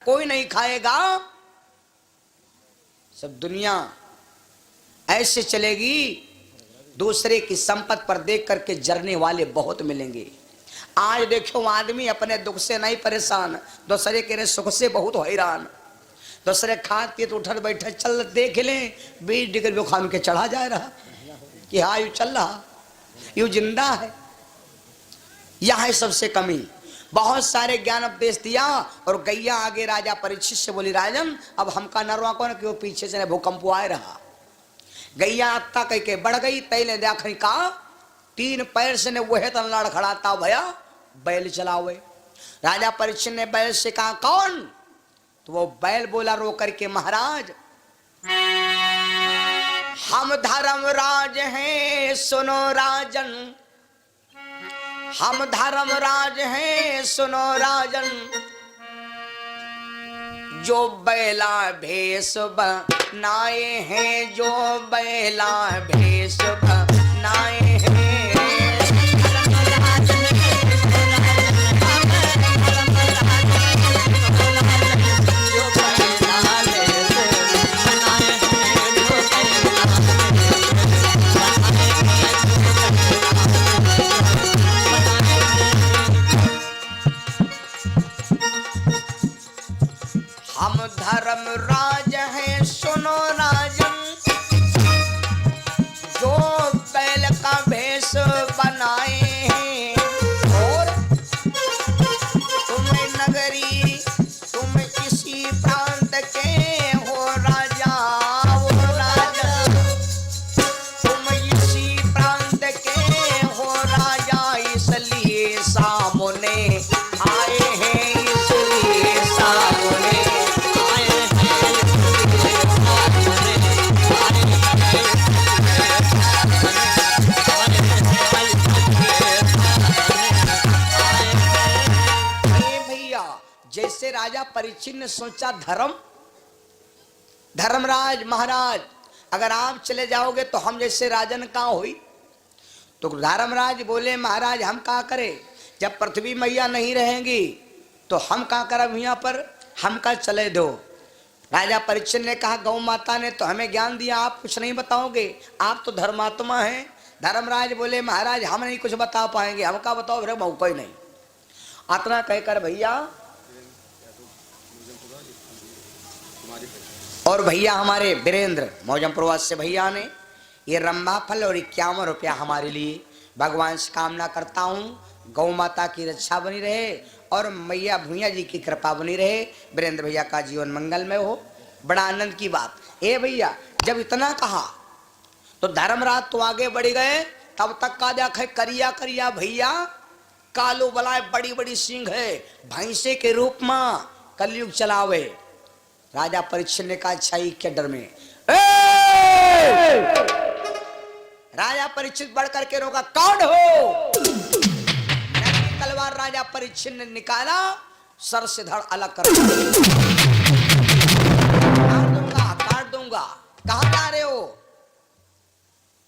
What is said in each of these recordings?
कोई नहीं खाएगा, सब दुनिया ऐसे चलेगी। दूसरे की संपत्ति पर देख करके जरने वाले बहुत मिलेंगे। आज देखो आदमी अपने दुख से नहीं परेशान, दूसरे के सुख से बहुत हैरान। दूसरे खाते तो उठर बैठे चल देख ले 20 डिग्री बुखार के चढ़ा जा रहा कि हाँ यू चल रहा, यू जिंदा है। यह है सबसे कमी। बहुत सारे ज्ञान उपदेश दिया और गैया आगे राजा परीक्षित से बोली, राजन अब हमका नरवा कौन कि वो पीछे से भूकंप आए रहा। गैया अत्ता कह के बढ़ गई, तैले देखी कहा 3 पैर से ने वह तन लड़ खड़ाता भैया बैल चलावे। राजा परीक्षित ने बैल से कहा कौन? तो वो बैल बोला रो करके, महाराज हम धर्मराज हैं सुनो राजन, हम धर्मराज हैं सुनो राजन, जो बैला भेष बनाए हैं, जो बैला भेष बनाए हैं। हम धर्मराज हैं सुनो राजन, जो बैल का भेष बनाए हैं। और तुम नगरी तुम किसी प्रांत के हो राजा, वो राजा तुम इसी प्रांत के हो राजा, इसलिए सामने आए हैं, इसलिए सामने जैसे राजा परीक्षित ने सोचा धर्मराज महाराज अगर आप चले जाओगे तो हम जैसे राजन कहाँ हुई। तो धर्मराज बोले महाराज हम क्या करें, जब पृथ्वी मैया नहीं रहेंगी तो हम क्या करें, यहाँ पर हम का चले दो। राजा परीक्षित ने कहा गौ माता ने तो हमें ज्ञान दिया, आप कुछ नहीं बताओगे, आप तो धर्मात्मा हैं। धर्मराज बोले महाराज हम नहीं कुछ बता पाएंगे, हम का बताओ फिर मौका ही नहीं। इतना कहकर भैया और भैया हमारे वीरेंद्र मौजम प्रवास से भैया ने ये रंभा फल और 51 रुपया हमारे लिए भगवान से कामना करता हूँ गौ माता की रक्षा बनी रहे और मैया भूया जी की कृपा बनी रहे, वीरेंद्र भैया का जीवन मंगलमय हो। बड़ा आनंद की बात। ए भैया जब इतना कहा तो धर्मराज तो आगे बढ़ गए, तब तक का देखे करिया करिया भैया कालो बलाए बड़ी बड़ी सिंह है भैंसे के रूप में कलयुग चलावे। राजा परीक्षित ने कहा अच्छा क्या डर में। राजा परीक्षित बढ़ करके रोका, कौन हो? तलवार राजा परीक्षित ने निकाला, सर से धड़ अलग कर काट दूंगा। कहां जा रहे हो?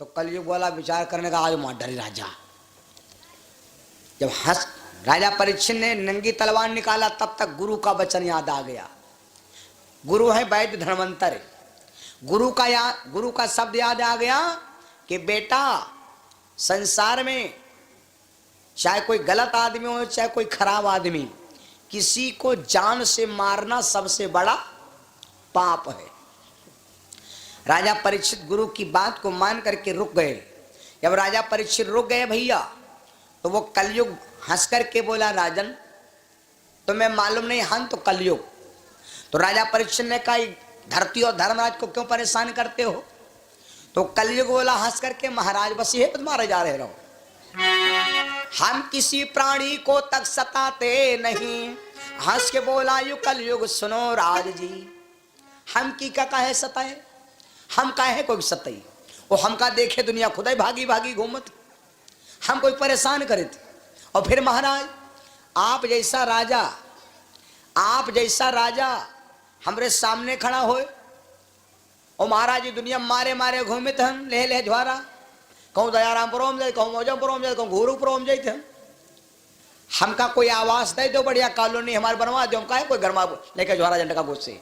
तो कलयुग वाला विचार करने का आज मां डरी राजा। जब हंस राजा परीक्षित ने नंगी तलवार निकाला तब तक गुरु का वचन याद आ गया। गुरु है वैद्य धन्वंतरि। गुरु का शब्द याद आ गया कि बेटा संसार में चाहे कोई गलत आदमी हो चाहे कोई खराब आदमी, किसी को जान से मारना सबसे बड़ा पाप है। राजा परीक्षित गुरु की बात को मान करके रुक गए। जब राजा परीक्षित रुक गए भैया तो वो कलयुग हंस करके बोला राजन तुम्हें मालूम नहीं हम तो कलयुग। तो राजा परीक्षित ने कहा धरती और धर्मराज को क्यों परेशान करते हो? तो कलयुग बोला हंस करके महाराज बस ये मारे जा रहे रहो, हम किसी प्राणी को तक सताते नहीं। हंस के बोला यू कलयुग सुनो राज जी, हम की का कहे सताए, हम कहे कोई सताई, वो हमका देखे दुनिया खुदा भागी भागी घूमत, हम कोई परेशान करे थे। और फिर महाराज आप जैसा राजा हमरे सामने खड़ा होए और महाराज दुनिया मारे मारे घूमे थे, ले ले ज्वारा कहूँ दयाराम पुरोम जाए, कहूँ मौजम पुरोम जाए, कहूँ घूरू पुरोम जाए थे। हमका कोई आवास दे दो, बढ़िया कॉलोनी हमारे बनवा दो, हम काहे कोई घर में लेके जोहरा जंड का गुस्से।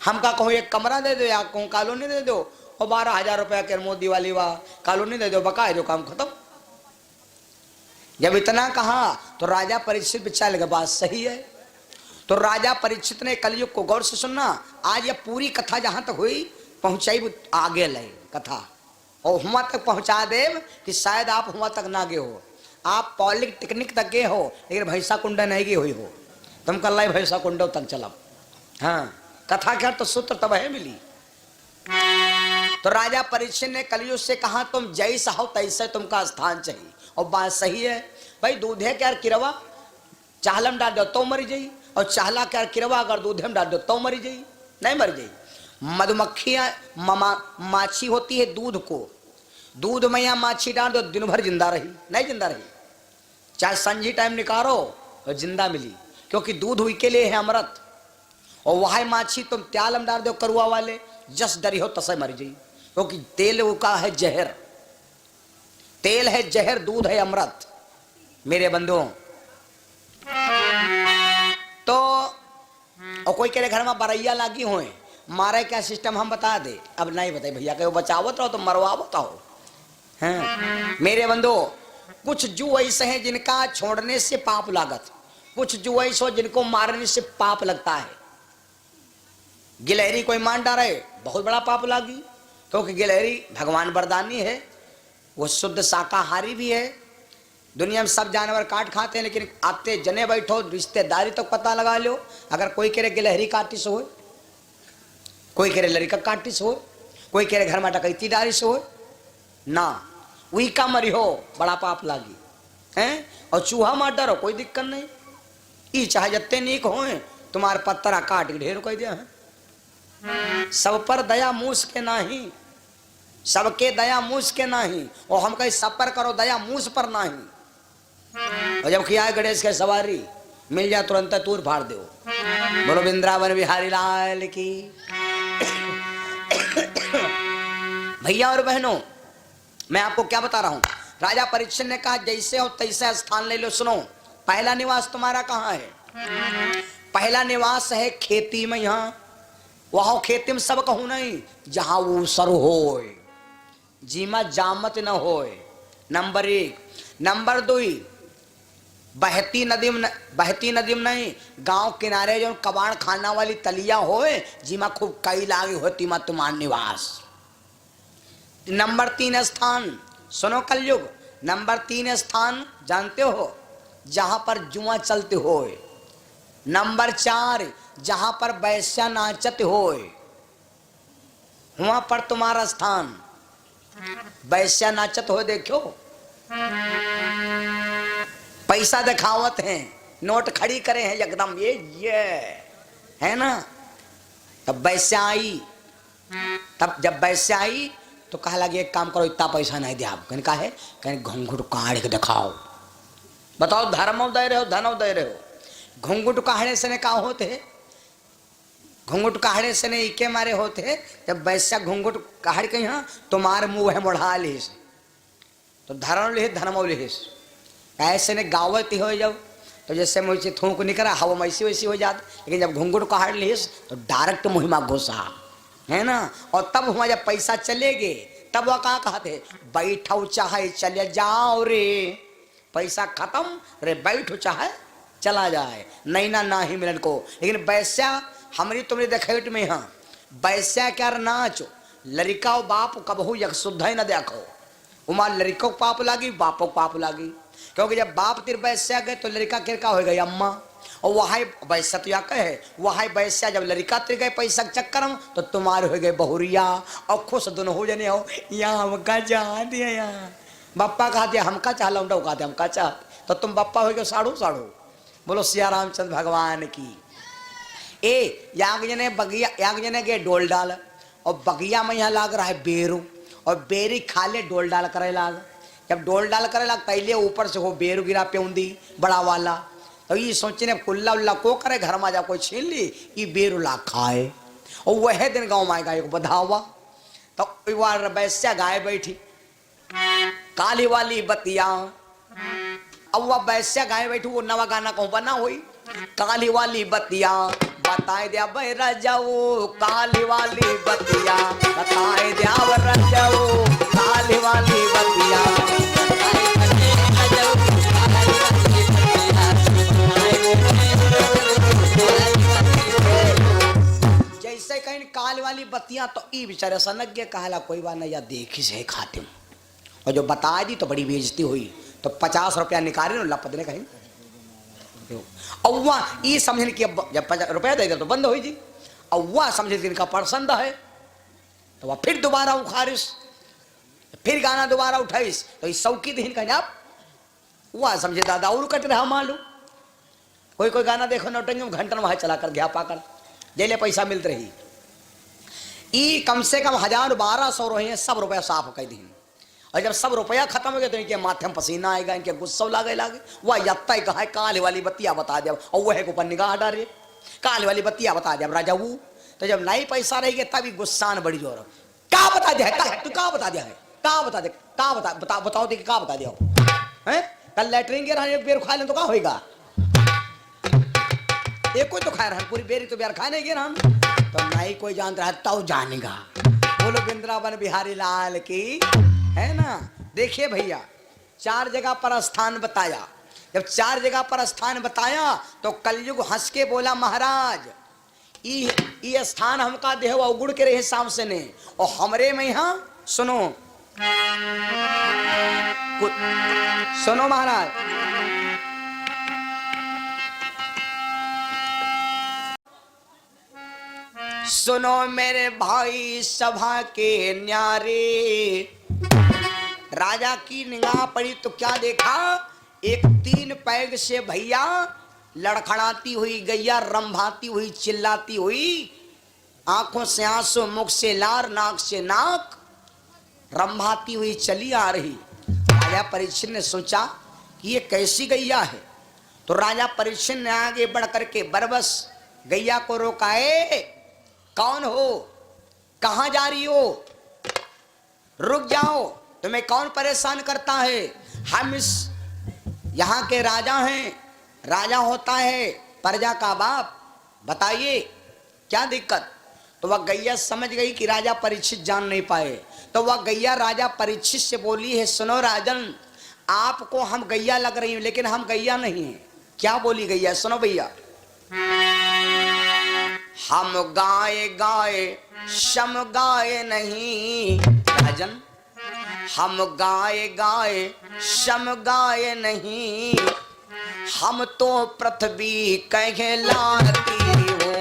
हमका कहो एक कमरा दे दो या कहूँ कॉलोनी दे दो, और 12,000 रुपया के मोदी वाली वाह कॉलोनी दे दो, बका है जो काम खत्म। जब इतना कहा तो राजा परीक्षित बिचार लगा बात सही है। तो राजा परीक्षित ने कलयुग को गौर से सुनना, आज ये पूरी कथा जहां तक हुई पहुंचाई आगे ले कथा, और हुआ तक पहुंचा दे कि शायद आप हुआ तक ना गए हो, आप पॉलिटेक्निक तक गए हो लेकिन भैंसा कुंडा नहीं गए हुई हो। तुम कल लाई भैंसा कुंडो तक चला। हाँ, कथा क्या तो सूत्र तब है मिली। तो राजा परीक्षित ने कलयुग से कहा तुम जैसा हो तैसे तुमका स्थान चाहिए, और बात सही है भाई। दूध है क्या किरवा, चाहलम डाल दो तो मरी जाई, और चाहला क्या किरवा अगर दूध में डाल दो तो मरी जाई, नहीं मर जाई। मधुमक्खियां माछी होती है दूध को, दूध में या माछी डाल दो दिन भर जिंदा रही, नहीं जिंदा रही, चाहे संजी टाइम निकालो और जिंदा मिली, क्योंकि दूध हुई के लिए है अमृत। और वह माछी तुम त्यालम डाल दो करुआ वाले, जस डरी हो तसे मर जाई, क्योंकि तेल का है जहर, तेल है जहर, दूध है अमृत मेरे बंधुओं। तो और कोई के घर में बरैया लागी हुए मारे क्या सिस्टम हम बता दे, अब नहीं बताए भैया कहो बचावत रहो तो मरवावत रहो। हैं मेरे बंधुओं, कुछ जू ऐसे हैं जिनका छोड़ने से पाप लागत, कुछ जू ऐसे जिनको मारने से पाप लगता है। गिलहरी कोई मान डाले बहुत बड़ा पाप लागी, क्योंकि गिलहरी भगवान वरदानी है, वो शुद्ध शाकाहारी भी है। दुनिया में सब जानवर काट खाते हैं, लेकिन आते जने बैठो रिश्तेदारी तो पता लगा लो, अगर कोई कह रहे गिलहरी काटिस हो, कोई कह रहे लड़का काटिस हो, कोई कह रहे घर में डकैती डारिस हो ना, वही का मरी हो बड़ा पाप लागी हैं। और चूहा मार डरो कोई दिक्कत नहीं, ई चाहे जत्ते नीक हो तुम्हारे पत्थरा काट के ढेर कह दिया है। सब पर दया मूस के नाही, सबके दया मूस के नाही, और हम कहीं सब पर करो दया मूस पर नाही। और जब खिया गणेश के सवारी मिल जाए तुरंत तूर फाड़ दो। बोलो वृंदावन बिहारी लाल की। भैया और बहनों, मैं आपको क्या बता रहा हूं, राजा परीक्षित ने कहा जैसे हो तैसे स्थान ले लो। सुनो, पहला निवास तुम्हारा कहाँ है? पहला निवास है खेती में, यहां वहां खेती में सब कहूं नहीं, जहां वो सर हो जीमा जामत न होए, नंबर 1। नंबर 2, बहती नदी में नहीं, गांव किनारे जो कबाड़ खाना वाली तलिया होए जिमा खूब कई लागे होती मा तुम्हार निवास। नंबर 3 स्थान, सुनो कलयुग, नंबर 3 स्थान जानते हो, जहां पर जुआ चलते होए। नंबर 4, जहां पर वैश्या नाचत होए, वहां पर तुम्हारा स्थान। वैश्या नाचत हो देखो, पैसा दिखावत हैं, नोट खड़ी करे हैं एकदम, ये है ना। तब वैश्या आई, तब जब वैश्या आई तो कहा लगे एक काम करो, इतना पैसा नहीं दे आप, कहा है कहीं घूंघट काढ़ के दिखाओ। बताओ धर्म दे रहे हो धन दे रहे हो, घूंघट काढ़े से ने कहा होते, घूंघट काढ़े से ने इके मारे होते। जब वैश्या घूंघट काढ़ के यहाँ तुम्हारे मुंह है मोढ़ा लिहिस, तो धर्म लिहिस धर्म लिहिस, ऐसे ने गावत ही हो जब, तो जैसे मुझे थूक निकला हवा वैसी वैसी हो जाती। लेकिन जब घूंघट काढ़ लिहिस तो डायरेक्ट मुहिमा घुसा, है ना। और तब हुआ जब पैसा चले गए, तब वह कहाँ कहते बैठो चाहे चले जाओ रे, पैसा खत्म रे बैठो चाहे चला जाए, नहीं ना ना ही मिलन को। लेकिन वैश्या हमारी तुमने देखेट में, हाँ वैश्या क्या नाचो, लड़का बाप कबहू यक शुद्ध है न देखो, उमा लड़कों को पाप लागी बापों को पाप लागी, क्योंकि जब बाप तिर वैश्या गए तो लड़का किरका हो गई अम्मा, और वहाँ वैश्या तो या कहे वहाँ वैश्या जब लड़का तिर गए पैसा के चक्कर में तो तुम्हारे हो गए बहुरिया, और खुश दोनों हो जने हो यहाँ हमका चाह दिया, यहाँ बप्पा कहा दिया हमका चाह लौटा कहा दिया हमका चाह, तो तुम बप्पा हो गए साढ़ू साढ़ू। बोलो सिया रामचंद्र भगवान की। ए याग जने बगिया, याग जने गए डोल डाल, और बगिया में यहाँ लाग रहा है बेरू, और बेरी खा ले डोल डाल करे लाग। जब डोल डाल करे लाग पहले ऊपर से वो बेरू गिरा पेउंदी बड़ा वाला, तो ये सोचने कुल्ला उल्ला को करे घर में जा कोई छीन ली, ये बेरू ला खाए। और वह दिन गाँव में आएगा एक बधावा, तो वैश्या गाय बैठी, काली वाली बतिया अब वह वैश्या गाय बैठू वो नवा गाना कहूं बना हुई काली वाली बतिया बताए दिया भाई राजाओ काली वाली बतिया बताए दिया राजाओ काली वाली बतिया जैसे कहीं काल वाली बत्तियां तो ई बेचारे सनज्ञ कहला कोई बात नहीं या देखी से खातिम और जो बता दी तो बड़ी बेइज्जती हुई तो 50 रुपया निकाले ना लपत ने कहीं अव्वा ये समझने की जब 50 रुपया दे दे तो बंद हो जी अव्वा समझे कि इनका पसंद है तो वह फिर दोबारा उखारिश फिर गाना दोबारा उठाइस तो इस सौकी दिन का आप वह समझे दादा और कट रहा मालूम कोई कोई गाना देखो नौटंगी घंटन वहां चला कर गया पाकर जेले पैसा मिलते रही ई कम से कम 1000-1200 रहे हैं सब रुपया साफ कर दी और जब सब रुपया खत्म हो गया तो इनके माथे में पसीना आएगा इनके गुस्सा लागे वह यत्ता कहा है काले वाली बत्तियां बता दिया और वह को ऊपर निगाह डाले काले वाली बत्तियां बता दिया राजा वो तो जब नहीं पैसा रहेगा तभी गुस्सान बड़ी जोर क्या बता दिया है तू क्या बता दिया है क्या बता दे क्या बताओ दे क्या बता दिया है कल लैटरिन के एक बेर खा लें तो क्या होगा एक कोई तो खा रहा पूरी बेरी तो बिहार खाने के हम तो नहीं कोई जान रहा तब जानेगा बोलो वृंदावन बिहारी लाल की है ना। देखिए भैया 4 जगह पर स्थान बताया जब 4 जगह पर स्थान बताया तो कलयुग हंस के बोला महाराज ये स्थान हमका देह उगुड़ के रहे शाम से ने और हमरे में यहाँ सुनो सुनो महाराज सुनो मेरे भाई सभा के न्यारे राजा की निगाह पड़ी तो क्या देखा एक 3 पैग से भैया लड़खड़ाती हुई गैया रंभाती हुई चिल्लाती हुई आंखों से आंसू मुख से लार नाक से नाक रंभाती हुई चली आ रही। राजा परीक्षित ने सोचा कि ये कैसी गैया है तो राजा परीक्षित ने आगे बढ़ करके बरबस गैया को रोकाए कौन हो कहां जा रही हो रुक जाओ तुम्हें कौन परेशान करता है हम इस यहाँ के राजा हैं राजा होता है प्रजा का बाप बताइए क्या दिक्कत तो वह गैया समझ गई कि राजा परीक्षित जान नहीं पाए तो वह गैया राजा परीक्षित से बोली है सुनो राजन आपको हम गैया लग रही हूं लेकिन हम गैया नहीं है। क्या बोली गैया सुनो भैया हम गाए गाए शम गाए नहीं राजन हम गाए गाए शम गाए नहीं हम तो पृथ्वी कहलाती हो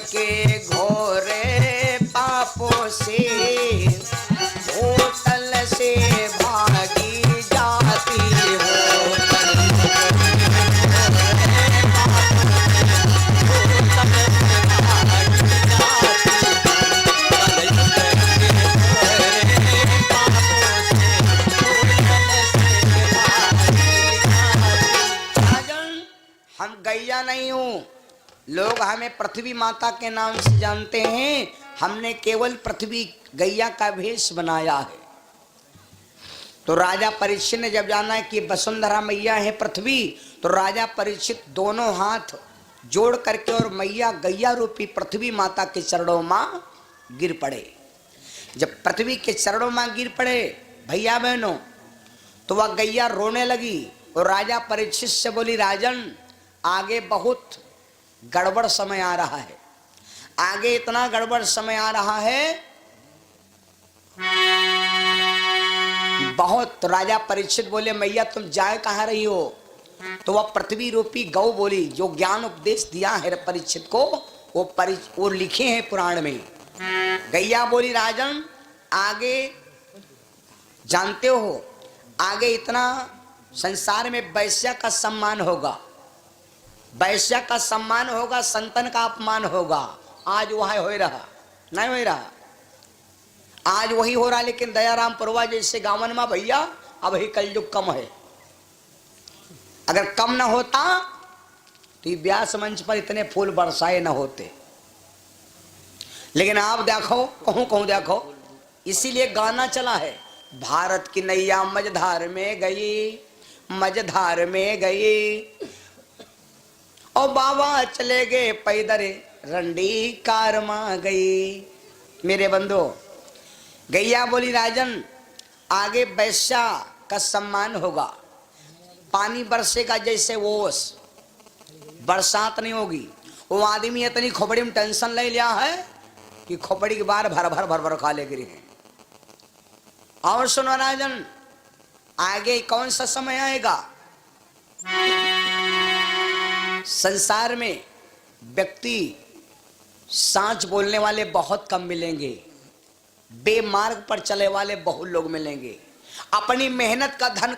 के घोरे पापों से होटल से भागी जाती हो हम गैया नहीं हूं लोग हमें पृथ्वी माता के नाम से जानते हैं हमने केवल पृथ्वी गैया का भेष बनाया है। तो राजा परीक्षित ने जब जाना है कि वसुंधरा मैया है पृथ्वी तो राजा परीक्षित दोनों हाथ जोड़ करके और मैया गैया रूपी पृथ्वी माता के चरणों में गिर पड़े। जब पृथ्वी के चरणों में गिर पड़े भैया बहनों तो वह गैया रोने लगी और राजा परीक्षित से बोली राजन आगे बहुत गड़बड़ समय आ रहा है आगे इतना गड़बड़ समय आ रहा है बहुत। राजा परीक्षित बोले मैया तुम जाए कहाँ रही हो तो वह पृथ्वी रूपी गौ बोली, जो ज्ञान उपदेश दिया है परीक्षित को, वो लिखे हैं पुराण में। गैया बोली, राजन आगे जानते हो, आगे इतना संसार में वैश्य का सम्मान होगा, वैश्य का सम्मान होगा, संतन का अपमान होगा। आज वह हो रहा नहीं हो रहा, आज वही हो रहा। लेकिन दयाराम पुरवा जैसे गावन में भैया अब ही कलयुग कम है। अगर कम न होता तो ये व्यास मंच पर इतने फूल बरसाए न होते। लेकिन आप देखो, कहूं कहूं देखो, इसीलिए गाना चला है, भारत की नैया मझधार में गई, मझधार में गई, और बाबा चले गए पैदरे, रंडी कार मां गई। मेरे बंधु, गैया बोली, राजन आगे वैश्या का सम्मान होगा, पानी बरसेगा जैसे ओस, बरसात नहीं होगी। वो आदमी इतनी खोपड़ी में टेंशन ले लिया है कि खोपड़ी के बार भर भर भर भर खा ले गिरी है। और सुनो राजन, आगे कौन सा समय आएगा, संसार में व्यक्ति सांच बोलने वाले बहुत कम मिलेंगे, बेमार्ग पर चले वाले बहुत लोग मिलेंगे। अपनी मेहनत का धन